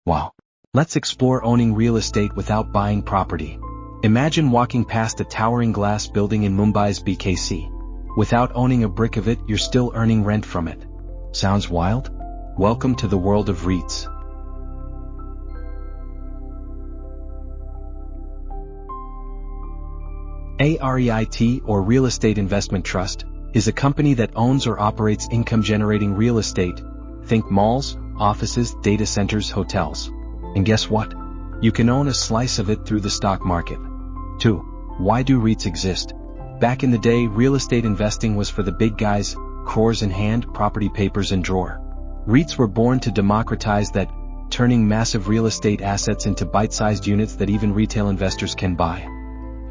Wow. Let's explore owning real estate without buying property. Imagine walking past a towering glass building in Mumbai's BKC. Without owning a brick of it, you're still earning rent from it. Sounds wild? Welcome to the world of REITs. A REIT, or Real Estate Investment Trust, is a company that owns or operates income-generating real estate. Think malls, offices, data centers, hotels. And guess what? You can own a slice of it through the stock market. 2. Why do REITs exist? Back in the day, real estate investing was for the big guys, crores in hand, property papers in drawer. REITs were born to democratize that, turning massive real estate assets into bite-sized units that even retail investors can buy.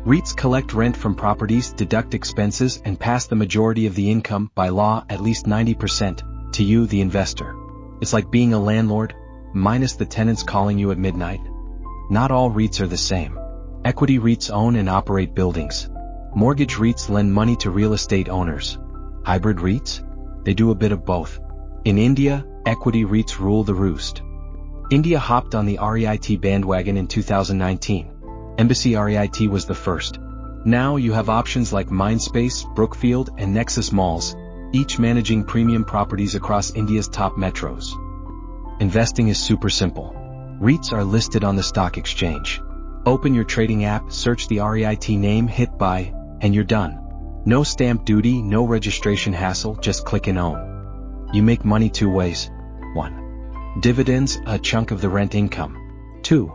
REITs collect rent from properties, deduct expenses, and pass the majority of the income, by law at least 90%, to you, the investor. It's like being a landlord, minus the tenants calling you at midnight. Not all REITs are the same. Equity REITs own and operate buildings. Mortgage REITs lend money to real estate owners. Hybrid REITs? They do a bit of both. In India, equity REITs rule the roost. India hopped on the REIT bandwagon in 2019. Embassy REIT was the first. Now you have options like Mindspace, Brookfield, and Nexus malls, each managing premium properties across India's top metros. Investing is super simple. REITs are listed on the stock exchange. Open your trading app, search the REIT name, hit buy, and you're done. No stamp duty, no registration hassle, just click and own. You make money two ways. 1. Dividends, a chunk of the rent income. 2.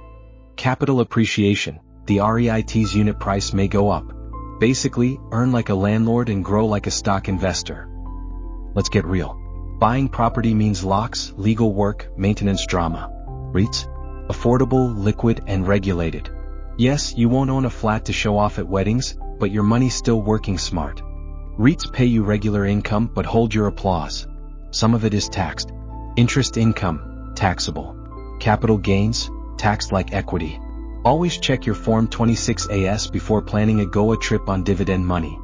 Capital appreciation, the REIT's unit price may go up. Basically, earn like a landlord and grow like a stock investor. Let's get real. Buying property means locks, legal work, maintenance drama. REITs? Affordable, liquid, and regulated. Yes, you won't own a flat to show off at weddings, but your money's still working smart. REITs pay you regular income but hold your applause. Some of it is taxed. Interest income, taxable. Capital gains, taxed like equity. Always check your Form 26AS before planning a Goa trip on dividend money.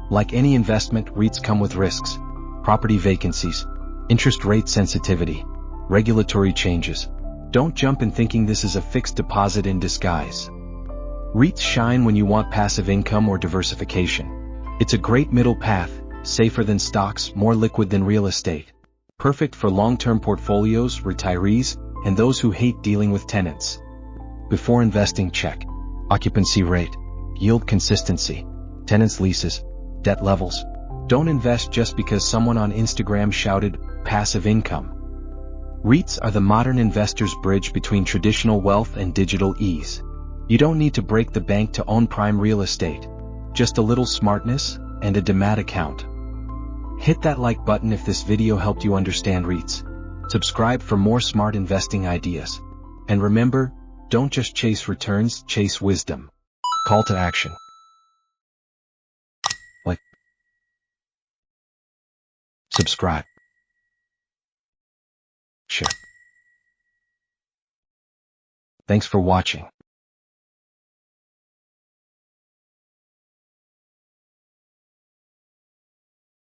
Like any investment, REITs come with risks. Property vacancies, interest rate sensitivity, regulatory changes. Don't jump in thinking this is a fixed deposit in disguise. REITs shine when you want passive income or diversification. It's a great middle path, safer than stocks, more liquid than real estate. Perfect for long-term portfolios, retirees, and those who hate dealing with tenants. Before investing, check occupancy rate, yield consistency, tenants' leases, debt levels. Don't invest just because someone on Instagram shouted passive income. REITs are the modern investor's bridge between traditional wealth and digital ease. You don't need to break the bank to own prime real estate. Just a little smartness and a demat account. Hit that like button if this video helped you understand REITs. Subscribe for more smart investing ideas. And remember, don't just chase returns, chase wisdom. Call to action. Like, subscribe, share. Thanks for watching.